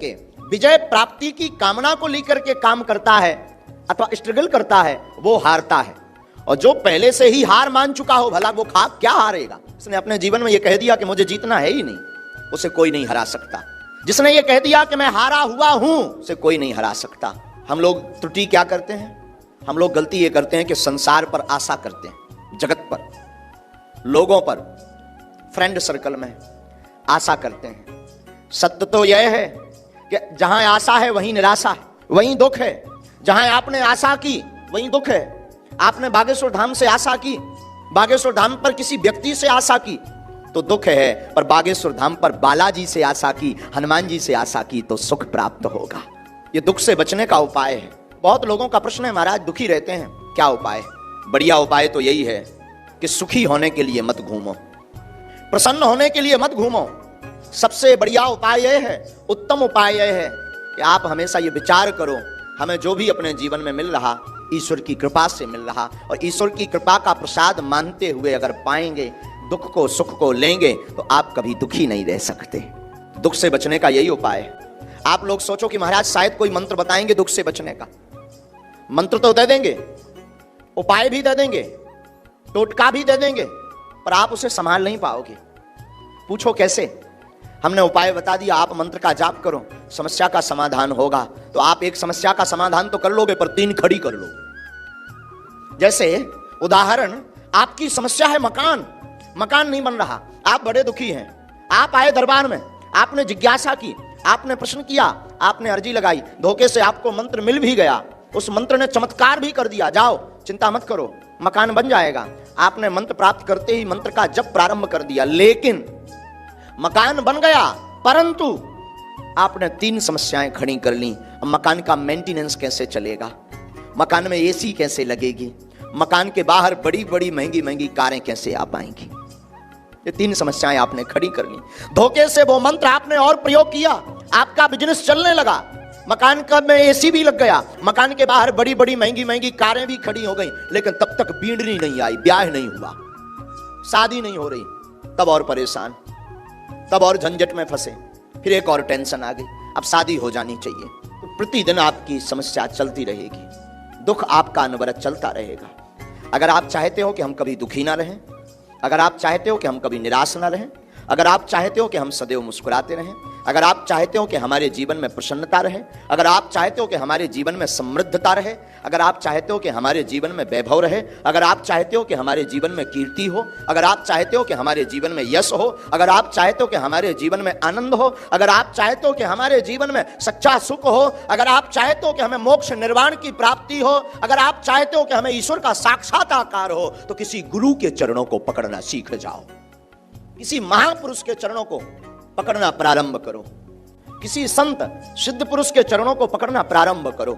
के विजय प्राप्ति की कामना को लेकर के काम करता है अथवा स्ट्रगल करता है वो हारता है। और जो पहले से ही हार मान चुका हो, भला वो क्या हारेगा। उसने अपने जीवन में ये कह दिया कि मुझे जीतना है ही नहीं, उसे कोई नहीं हरा सकता। जिसने ये कह दिया कि मैं हारा हुआ हूं, उसे कोई नहीं हरा सकता। हम लोग त्रुटि क्या करते हैं, हम लोग गलती ये करते हैं कि संसार पर आशा करते हैं, जगत पर, लोगों पर, फ्रेंड सर्कल में आशा करते हैं। सत्य तो यह है कि जहां आशा है वहीं निराशा है, वहीं दुख है। जहां आपने आशा की वहीं दुख है। आपने बागेश्वर धाम से आशा की, बागेश्वर धाम पर किसी व्यक्ति से आशा की तो दुख है, पर बागेश्वर धाम पर बालाजी से आशा की, हनुमान जी से आशा की तो सुख प्राप्त होगा। यह दुख से बचने का उपाय है। बहुत लोगों का प्रश्न है, महाराज दुखी रहते हैं, क्या उपाय है? बढ़िया उपाय तो यही है कि सुखी होने के लिए मत घूमो, प्रसन्न होने के लिए मत घूमो। सबसे बढ़िया उपाय यह है, उत्तम उपाय यह है कि आप हमेशा ये विचार करो, हमें जो भी अपने जीवन में मिल रहा ईश्वर की कृपा से मिल रहा, और ईश्वर की कृपा का प्रसाद मानते हुए अगर पाएंगे, दुख को सुख को लेंगे, तो आप कभी दुखी नहीं रह सकते। दुख से बचने का यही उपाय है। आप लोग सोचो कि महाराज शायद कोई मंत्र बताएंगे दुख से बचने का। मंत्र तो दे देंगे, उपाय भी दे देंगे, टोटका भी दे देंगे, पर आप उसे संभाल नहीं पाओगे। पूछो कैसे? हमने उपाय बता दिया, आप मंत्र का जाप करो, समस्या का समाधान होगा। तो आप एक समस्या का समाधान तो कर लोगे, पर 3 खड़ी कर लोगे। जैसे उदाहरण, आपकी समस्या है मकान, मकान नहीं बन रहा, आप बड़े दुखी हैं। आप आए दरबार में, आपने जिज्ञासा की, आपने प्रश्न किया, आपने अर्जी लगाई, धोखे से आपको मंत्र मिल भी गया, उस मंत्र ने चमत्कार भी कर दिया। जाओ, चिंता मत करो, मकान बन जाएगा। आपने मंत्र प्राप्त करते ही मंत्र का जप प्रारंभ कर दिया, लेकिन मकान बन गया, परंतु आपने 3 समस्याएं खड़ी कर ली। मकान का मेंटेनेंस कैसे चलेगा, मकान में एसी कैसे लगेगी, मकान के बाहर बड़ी बड़ी महंगी महंगी कारें कैसे आ पाएंगी। ये 3 समस्याएं आपने खड़ी कर ली। धोखे से वो मंत्र आपने और प्रयोग किया, आपका बिजनेस चलने लगा, मकान का में एसी भी लग गया, मकान के बाहर बड़ी बड़ी महंगी महंगी कारें भी खड़ी हो गई, लेकिन तब तक बींडनी नहीं आई, ब्याह नहीं हुआ, शादी नहीं हो रही। तब और परेशान, तब और झंझट में फंसे, फिर एक और टेंशन आ गई, अब शादी हो जानी चाहिए। तो प्रतिदिन आपकी समस्या चलती रहेगी, दुख आपका अनवरत चलता रहेगा। अगर आप चाहते हो कि हम कभी दुखी ना रहें, अगर आप चाहते हो कि हम कभी निराश ना रहें, अगर आप चाहते हो कि हम सदैव मुस्कुराते रहें, अगर आप चाहते हो कि हमारे जीवन में प्रसन्नता रहे, अगर आप चाहते हो कि हमारे जीवन में समृद्धता रहे, अगर आप चाहते हो कि हमारे जीवन में वैभव रहे, अगर आप चाहते हो कि हमारे जीवन में कीर्ति हो, अगर आप चाहते हो कि हमारे जीवन में यश हो, अगर आप चाहते हो कि हमारे जीवन में आनंद हो, अगर आप चाहते हो कि हमारे जीवन में सच्चा सुख हो, अगर आप चाहते हो कि हमें मोक्ष निर्वाण की प्राप्ति हो, अगर आप चाहते हो कि हमें ईश्वर का साक्षात्कार हो, तो किसी गुरु के चरणों को पकड़ना सीख जाओ, किसी महापुरुष के चरणों को पकड़ना प्रारंभ करो, किसी संत सिद्ध पुरुष के चरणों को पकड़ना प्रारंभ करो।